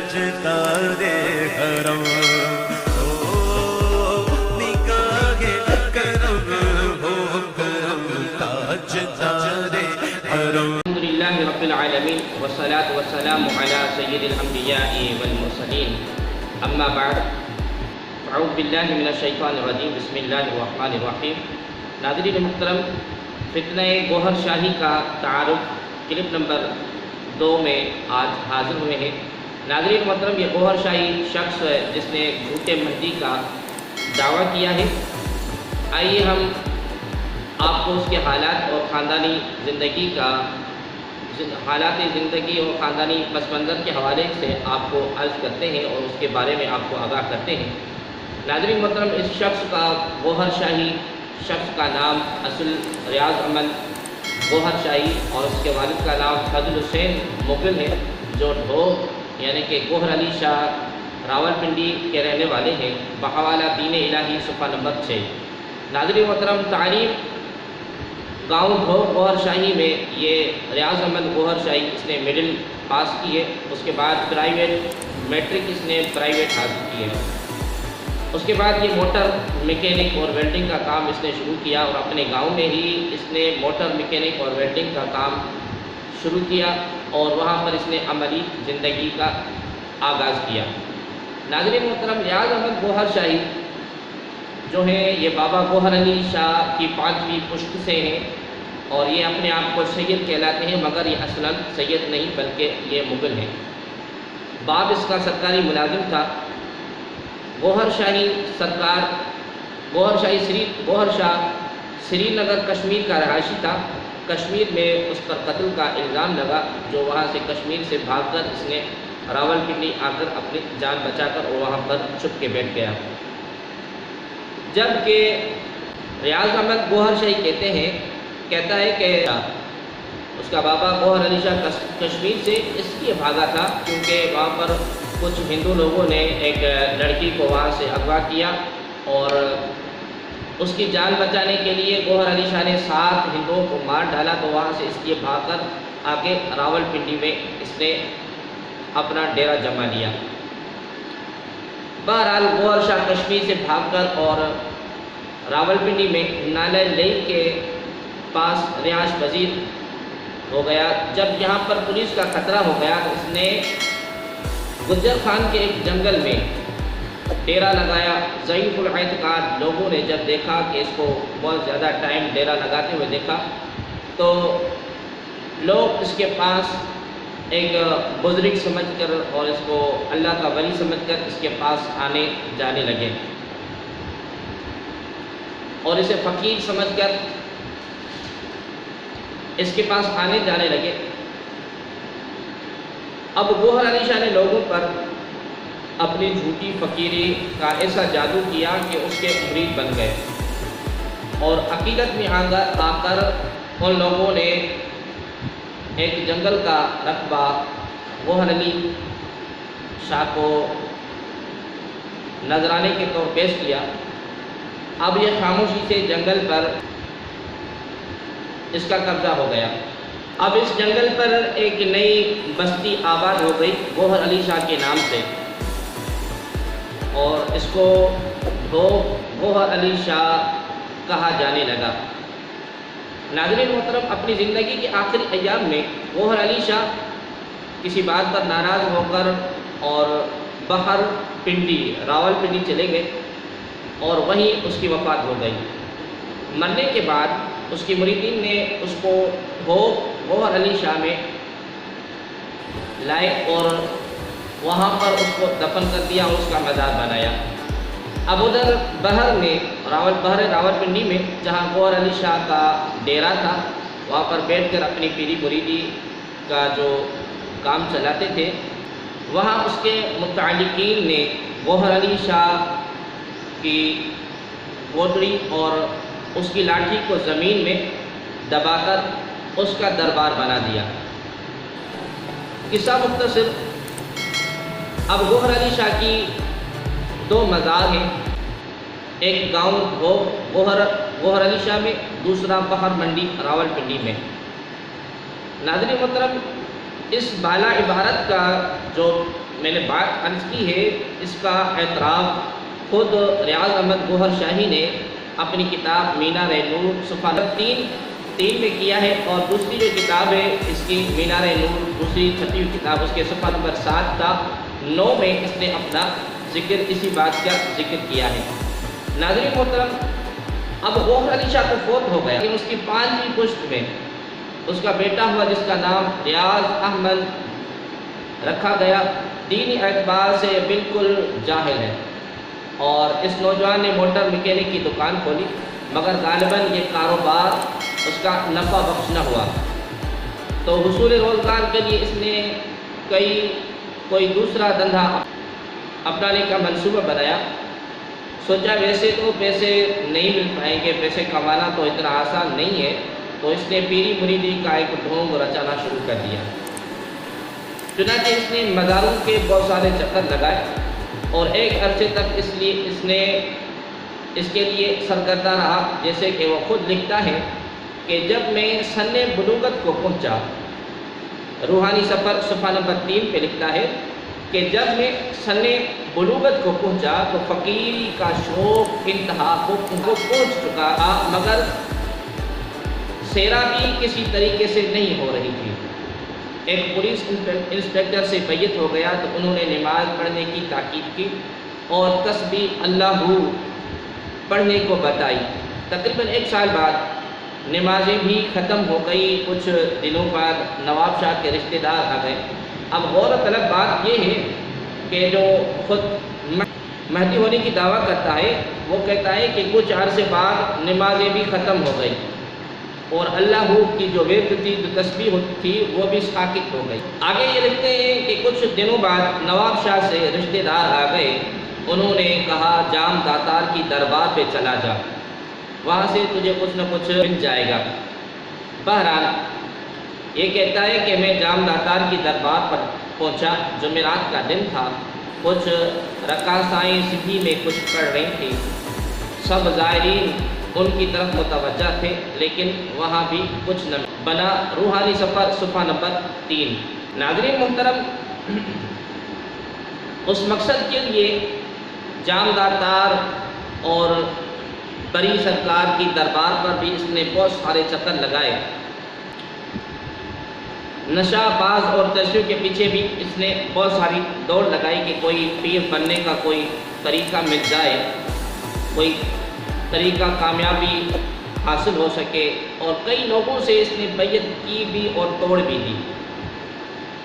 تاجدار حرم نگاہ کرم ہو کرم تاجدار حرم. الحمدللہ رب العالمین والصلاة والسلام علی سید الانبیاء والمرسلین اما بعد اعوذ باللہ من الشیطان الرجیم بسم اللہ الرحمن الرحیم. ناظرین محترم، فتنہ گوہر شاہی کا تعارف کلپ نمبر 2 میں آج حاضر ہوئے ہیں. ناظرین محترم، یہ گوہر شاہی شخص ہے جس نے جھوٹے مہدی کا دعویٰ کیا ہے. آئیے ہم آپ کو اس کے حالات اور خاندانی زندگی اور خاندانی پس منظر کے حوالے سے آپ کو عرض کرتے ہیں اور اس کے بارے میں آپ کو آگاہ کرتے ہیں. ناظرین محترم، اس شخص کا گوہر شاہی شخص کا نام اصل ریاض احمد گوہر شاہی اور اس کے والد کا نام فضل حسین مغل ہے، جو ڈھوگ یعنی کہ گوہر علی شاہ راولپنڈی کے رہنے والے ہیں، بہاولہ دین الہی صفحہ نمبر 6. ناظرین محترم، تعلیم گاؤں ڈھوگ گوہر شاہی میں یہ ریاض احمد گوہر شاہی اس نے مڈل پاس کی ہے. اس کے بعد پرائیویٹ میٹرک اس نے پرائیویٹ حاصل کی ہے. اس کے بعد یہ موٹر میکینک اور ویلڈنگ کا کام اس نے شروع کیا اور اپنے گاؤں میں ہی اس نے موٹر میکینک اور ویلڈنگ کا کام شروع کیا اور وہاں پر اس نے عملی زندگی کا آغاز کیا. ناظرین محترم، ریاض احمد گوہر شاہی جو ہیں یہ بابا گوہر علی شاہ کی 5ویں پشت سے ہیں اور یہ اپنے آپ کو سید کہلاتے ہیں، مگر یہ اصلاً سید نہیں بلکہ یہ مغل ہیں. باپ اس کا سرکاری ملازم تھا. گوہر شاہی سری نگر کشمیر کا رہائشی تھا. کشمیر میں اس پر قتل کا الزام لگا، جو وہاں سے کشمیر سے بھاگ کر اس نے راولپنڈی آ کر اپنی جان بچا کر اور وہاں پر چھپ کے بیٹھ گیا. جبکہ ریاض احمد گوہر شاہی کہتا ہے کہ اس کا بابا گوہر علی شاہ کشمیر سے اس لیے بھاگا تھا کیونکہ وہاں پر کچھ ہندو لوگوں نے ایک لڑکی کو وہاں سے اغوا کیا اور اس کی جان بچانے کے لیے گوہر علی شاہ نے 7 ہندوؤں کو مار ڈالا، تو وہاں سے اس لیے بھاگ کر آگے راولپنڈی میں اس نے اپنا ڈیرا جما لیا. بہرحال گوہر شاہ کشمیر سے بھاگ کر اور راولپنڈی میں نالہ لیک کے پاس رہائش پذیر ہو گیا. جب یہاں پر پولیس کا خطرہ ہو گیا تو اس نے گجر خان کے ایک جنگل میں ڈیرا لگایا. ضعیف الاعتقاد لوگوں نے جب دیکھا کہ اس کو بہت زیادہ ٹائم ڈیرا لگاتے ہوئے دیکھا تو لوگ اس کے پاس ایک بزرگ سمجھ کر اور اس کو اللہ کا ولی سمجھ کر اس کے پاس آنے جانے لگے اور اسے فقیر سمجھ کر اس کے پاس آنے جانے لگے. اب گوہر علی شاہ نے لوگوں پر اپنی جھوٹی فقیری کا ایسا جادو کیا کہ اس کے مرید بن گئے اور عقیدت میں آ کر ان لوگوں نے ایک جنگل کا رقبہ گوہر علی شاہ کو نذرانے کے طور پیش کیا. اب یہ خاموشی سے جنگل پر اس کا قبضہ ہو گیا. اب اس جنگل پر ایک نئی بستی آباد ہو گئی گوہر علی شاہ کے نام سے اور اس کو گوہر علی شاہ کہا جانے لگا. ناظرین محترم، اپنی زندگی کے آخری ایام میں گوہر علی شاہ کسی بات پر ناراض ہو کر اور راولپنڈی چلے گئے اور وہیں اس کی وفات ہو گئی. مرنے کے بعد اس کی مریدین نے اس کو گوہر علی شاہ میں لائے اور وہاں پر اس کو دفن کر دیا اور اس کا مزار بنایا. اب ادھر راولپنڈی میں جہاں گوہر علی شاہ کا ڈیرا تھا وہاں پر بیٹھ کر اپنی پیری مریدی کا جو کام چلاتے تھے، وہاں اس کے متعلقین نے گوہر علی شاہ کی کوٹڑی اور اس کی لاٹھی کو زمین میں دبا کر اس کا دربار بنا دیا. قصہ مختصر، اب گوہر علی شاہ کی 2 مزار ہیں، ایک گاؤں گوہر علی شاہ میں، دوسرا بہر منڈی راولپنڈی میں. ناظرین محترم، اس بالا عبارت کا جو میں نے بات عرض کی ہے، اس کا اعتراف خود ریاض احمد گوہر شاہی نے اپنی کتاب مینار نور صفحہ نمبر 3 میں کیا ہے، اور دوسری جو کتاب ہے اس کی مینار نور دوسری چھٹی ہوئی کتاب، اس کے صفحہ نمبر 7 تا 9 میں اس نے اپنا ذکر اسی بات کا ذکر کیا ہے۔ ناظرین محترم، اب گوہر علی شاہ تو فوت ہو گیا، لیکن اس کی 5ویں پشت میں اس کا بیٹا ہوا جس کا نام ریاض احمد رکھا گیا، دینی اعتبار سے بالکل جاہل ہے، اور اس نوجوان نے موٹر میکینک کی دکان کھولی، مگر غالباً یہ کاروبار اس کا نفع بخش نہ ہوا، تو حصول روزگار کے لیے اس نے کوئی دوسرا دھندا اپنانے کا منصوبہ بنایا۔ سوچا ویسے تو پیسے نہیں مل پائیں گے، پیسے کمانا تو اتنا آسان نہیں ہے، تو اس نے پیری مریدی کا ایک ڈھونگ رچانا شروع کر دیا۔ چنانچہ اس نے مزاروں کے بہت سارے چکر لگائے، اور ایک عرصے تک اس کے لیے سرگردہ رہا، جیسے کہ وہ خود لکھتا ہے کہ جب میں سن بلوغت کو پہنچا، روحانی سفر صفحہ نمبر 3 پہ لکھتا ہے کہ جب میں سن بلوغت کو پہنچا تو فقیری کا شوق انتہا کو پہنچ چکا تھا، مگر سیرابی کسی طریقے سے نہیں ہو رہی تھی۔ ایک پولیس انسپیکٹر سے بیعت ہو گیا تو انہوں نے نماز پڑھنے کی تاکید کی اور تسبیح اللہ پڑھنے کو بتائی۔ تقریباً 1 سال بعد نمازیں بھی ختم ہو گئی۔ کچھ دنوں بعد نواب شاہ کے رشتہ دار آ گئے۔ اب غور طلب بات یہ ہے کہ جو خود مہدی ہونے کی دعویٰ کرتا ہے، وہ کہتا ہے کہ کچھ عرصے بعد نمازیں بھی ختم ہو گئی، اور اللہ کی جو ورد تھی، جو تسبیح تھی، وہ بھی ساکت ہو گئی۔ آگے یہ لکھتے ہیں کہ کچھ دنوں بعد نواب شاہ سے رشتہ دار آ گئے، انہوں نے کہا جام داتار کی دربار پہ چلا جا، وہاں سے تجھے کچھ نہ کچھ مل جائے گا۔ بہرحال یہ کہتا ہے کہ میں جام داتار کی دربار پر پہنچا، جمعرات کا دن تھا، کچھ رقاصائیں سدھی میں کچھ پڑھ رہی تھی، سب زائرین ان کی طرف متوجہ تھے، لیکن وہاں بھی کچھ نہ بنا۔ روحانی سفر صفحہ نمبر 3۔ ناظرین محترم، اس مقصد کے لیے جامدار تار اور بری سرکار کی دربار پر بھی اس نے بہت سارے چکر لگائے، نشہ باز اور ترشیوں کے پیچھے بھی اس نے بہت ساری دوڑ لگائی کہ کوئی پیر بننے کا کوئی طریقہ مل جائے، کوئی طریقہ کامیابی حاصل ہو سکے، اور کئی لوگوں سے اس نے بیعت کی بھی اور توڑ بھی دی۔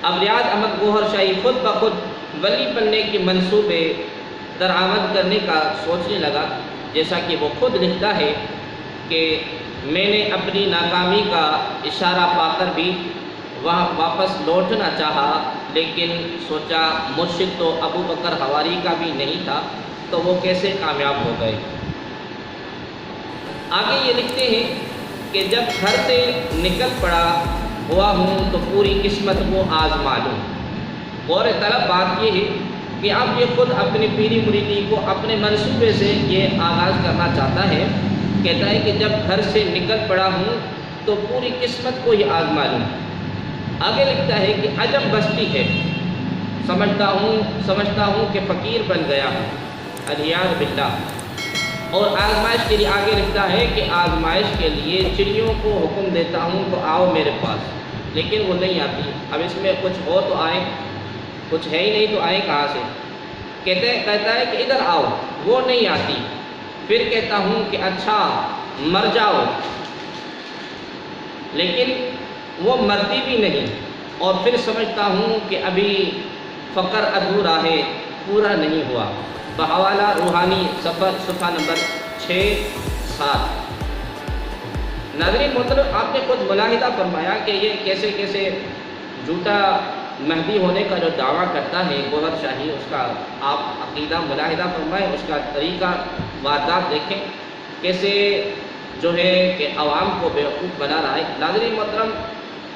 اب ریاض احمد گوہر شاہی خود بخود ولی بننے کے منصوبے درآمد کرنے کا سوچنے لگا، جیسا کہ وہ خود لکھتا ہے کہ میں نے اپنی ناکامی کا اشارہ پا کر بھی وہاں واپس لوٹنا چاہا، لیکن سوچا مرشد تو ابو بکر حواری کا بھی نہیں تھا، تو وہ کیسے کامیاب ہو گئے۔ آگے یہ لکھتے ہیں کہ جب گھر سے نکل پڑا ہوا ہوں تو پوری قسمت کو آزما لوں۔ غور طلب بات یہ ہے کہ اب یہ خود اپنی پیری مریدی کو اپنے منصوبے سے یہ آغاز کرنا چاہتا ہے، کہتا ہے کہ جب گھر سے نکل پڑا ہوں تو پوری قسمت کو ہی آزما لوں۔ آگے لکھتا ہے کہ عجب بستی ہے، سمجھتا ہوں کہ فقیر بن گیا ہوں، علیاذ باللہ۔ اور آزمائش کے لیے آگے لکھتا ہے کہ آزمائش کے لیے چڑیوں کو حکم دیتا ہوں تو آؤ میرے پاس، لیکن وہ نہیں آتی۔ اب اس میں کچھ ہو تو آئے، کچھ ہے ہی نہیں تو آئے کہاں سے؟ کہتا ہے کہ ادھر آؤ، وہ نہیں آتی۔ پھر کہتا ہوں کہ اچھا مر جاؤ، لیکن وہ مرتی بھی نہیں۔ اور پھر سمجھتا ہوں کہ ابھی فقر ادھورا ہے، پورا نہیں ہوا۔ بحوالہ روحانی سفر صفحہ نمبر 6-7۔ ناظرین محترم، آپ نے خود ملاحظہ فرمایا کہ یہ کیسے کیسے جھوٹا مہدی ہونے کا جو دعویٰ کرتا ہے گوہر شاہی، اس کا آپ عقیدہ ملاحظہ فرمائیں، اس کا طریقہ واردات دیکھیں، کیسے جو ہے کہ عوام کو بیوقوف بنا رہا ہے۔ ناظرین محترم،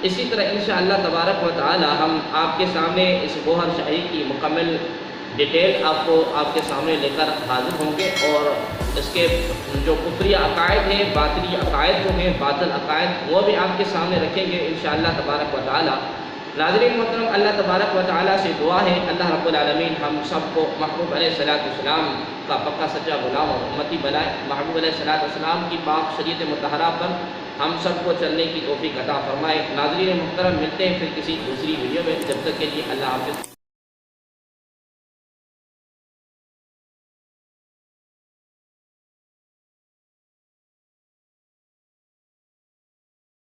اسی طرح انشاءاللہ تبارک و تعالی ہم آپ کے سامنے اس گوہر شاہی کی مکمل ڈیٹیل آپ کے سامنے لے کر حاضر ہوں گے، اور اس کے جو کفری عقائد ہیں، باطلی عقائد جو ہیں، باطل عقائد، وہ بھی آپ کے سامنے رکھیں گے انشاءاللہ تبارک و تعالی۔ ناظرین محترم، اللہ تبارک و تعالیٰ سے دعا ہے اللہ رب العالمین ہم سب کو محبوب علیہ السلام کا پکا سچا غلام اور امتی بنائے، محبوب علیہ السلام کی پاک شریعت مطہرہ پر ہم سب کو چلنے کی توفیق عطا فرمائے۔ ناظرین محترم، ملتے ہیں پھر کسی دوسری ویڈیو میں، جب تک کے لیے اللہ حافظ۔